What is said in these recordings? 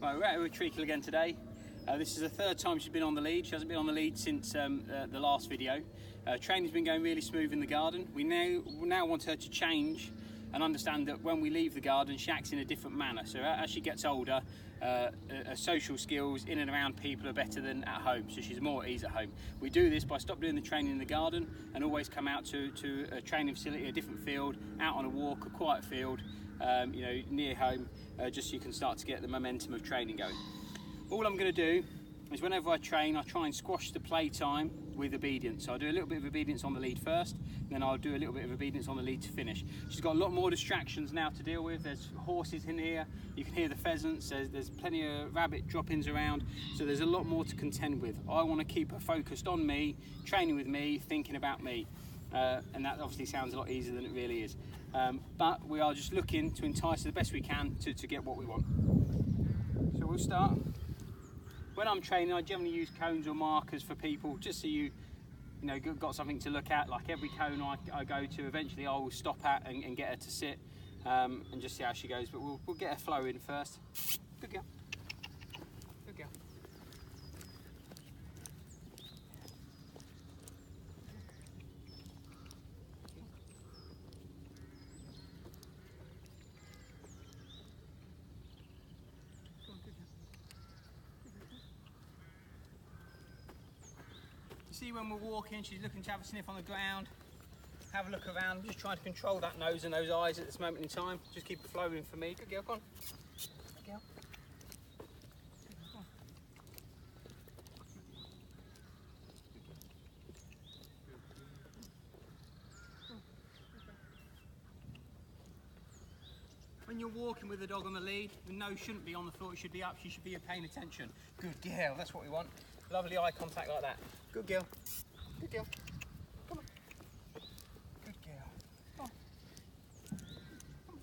Right, we're at Treacle again today. This is the third time she's been on the lead. She hasn't been on the lead since the last video. Training's been going really smooth in the garden. We now want her to change and understand that when we leave the garden, she acts in a different manner. So as she gets older, her social skills in and around people are better than at home, so she's more at ease at home. We do this by stop doing the training in the garden and always come out to a training facility, a different field, out on a walk, a quiet field, you know, near home, just so you can start to get the momentum of training going. All I'm going to do is whenever I train, I try and squash the playtime with obedience. So I'll do a little bit of obedience on the lead first, and then I'll do a little bit of obedience on the lead to finish. She's got a lot more distractions now to deal with. There's horses in here, you can hear the pheasants, there's plenty of rabbit drop-ins around, so there's a lot more to contend with. I want to keep her focused on me, training with me, thinking about me. And that obviously sounds a lot easier than it really is. But we are just looking to entice her the best we can to get what we want. So we'll start. When I'm training, I generally use cones or markers for people, just so you know, got something to look at. Like every cone I go to, eventually I will stop at and get her to sit and just see how she goes. But we'll get her flow in first. Good girl. Good girl. See, when we're walking, she's looking to have a sniff on the ground, have a look around, just trying to control that nose and those eyes at this moment in time. Just keep it flowing for me. Good girl, come on. Good girl. Come on. When you're walking with the dog on the lead, the nose shouldn't be on the floor, it should be up, she should be paying attention. Good girl, that's what we want. Lovely eye contact like that. Good girl. Good girl. Come on. Good girl. Come on. Come on.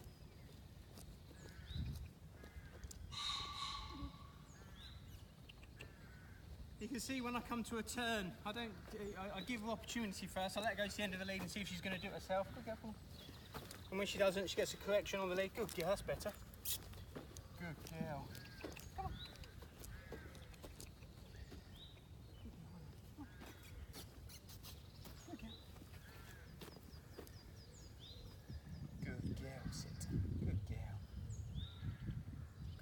You can see when I come to a turn, I give her opportunity first. I let her go to the end of the lead and see if she's going to do it herself. Good girl. Come on. And when she doesn't, she gets a correction on the lead. Good girl, that's better. Good girl. Come on. Good girl, sit. Good girl.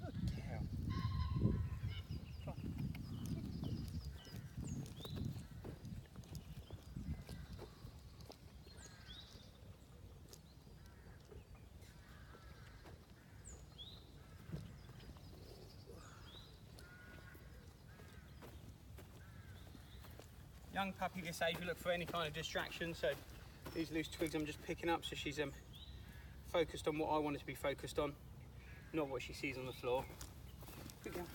Good girl. Come on. Young puppy this age, we look for any kind of distraction, so these loose twigs I'm just picking up so she's focused on what I want her to be focused on, not what she sees on the floor. Good girl.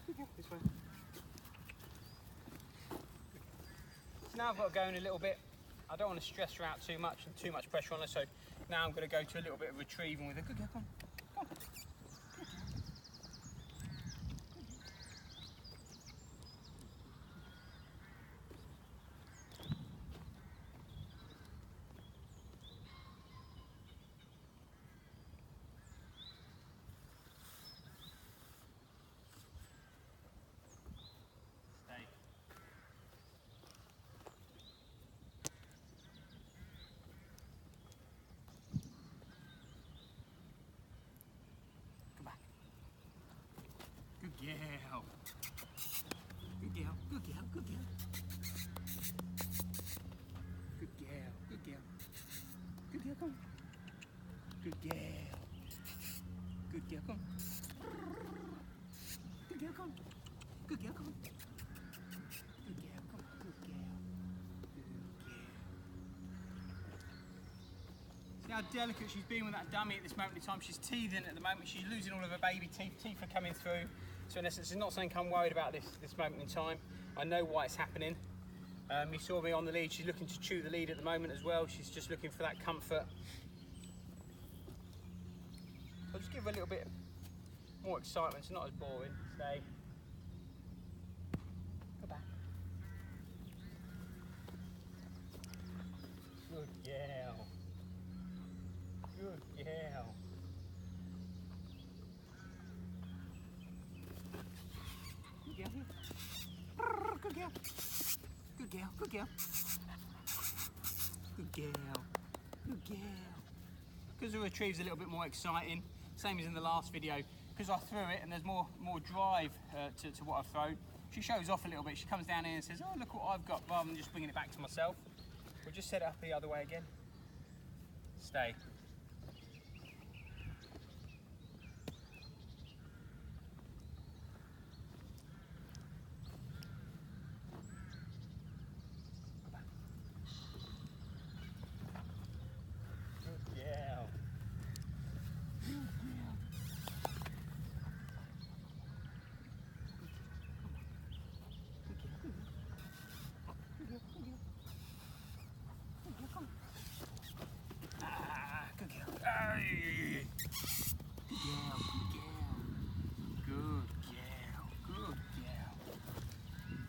Good girl, this way. So now I've got to go in a little bit. I don't want to stress her out too much and too much pressure on her, so now I'm going to go to a little bit of retrieving with her. Good girl, come on. Come on. Good girl. Good girl, good girl, good girl. Good girl, good girl. Good girl, come on. Good girl. Good girl, come on. Good girl, come on. Good girl, come on. Good girl, come on. Good girl. Good girl. See how delicate she's been with that dummy at this moment in time. She's teething at the moment. She's losing all of her baby teeth. Teeth are coming through. So in essence, it's not something I'm worried about this moment in time. I know why it's happening. You saw me on the lead. She's looking to chew the lead at the moment as well. She's just looking for that comfort. I'll just give her a little bit more excitement. It's not as boring. Stay. Go back. Good girl. Good girl. Good girl. Good girl. Good girl. Because the retrieve's a little bit more exciting, same as in the last video, because I threw it and there's more drive to what I've thrown. She shows off a little bit. She comes down here and says, oh, look what I've got, rather than just bringing it back to myself. We'll just set it up the other way again. Stay.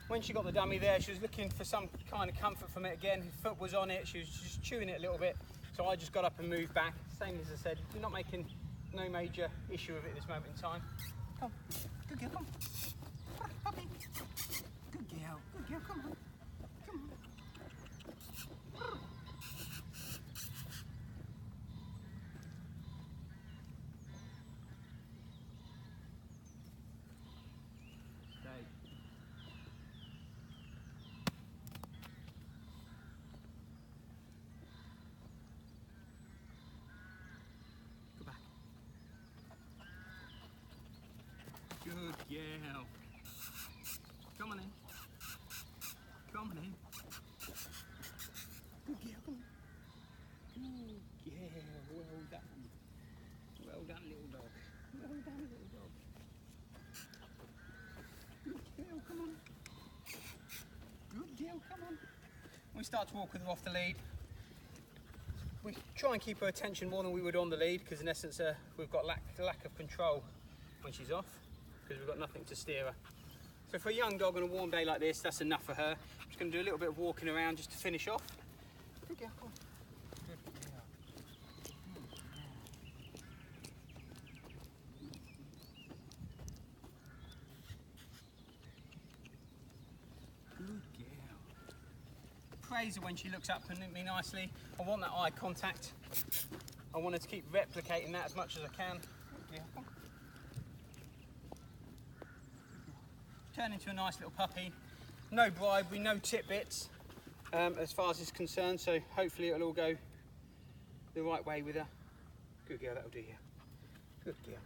When she got the dummy there, she was looking for some kind of comfort from it again. Her foot was on it, she was just chewing it a little bit. So I just got up and moved back. Same as I said, we're not making no major issue of it at this moment in time. Come, good girl, come. Puppy. Good girl, come on. Come on. Stay. Good girl. Come on in. Come on in. Good girl, come on. Good girl. Well done. Well done, little dog. Well done, little dog. Good girl, come on. Good girl, come on. We start to walk with her off the lead. We try and keep her attention more than we would on the lead, because in essence we've got lack of control when she's off, because we've got nothing to steer her. So for a young dog on a warm day like this, that's enough for her. I'm just going to do a little bit of walking around just to finish off. Good girl, come on. Good girl. Praise her when she looks up at me nicely. I want that eye contact. I want her to keep replicating that as much as I can. Good girl. Turn into a nice little puppy. No bribery, no tidbits as far as it's concerned, so hopefully it'll all go the right way with her. Good girl, that'll do you. Good girl.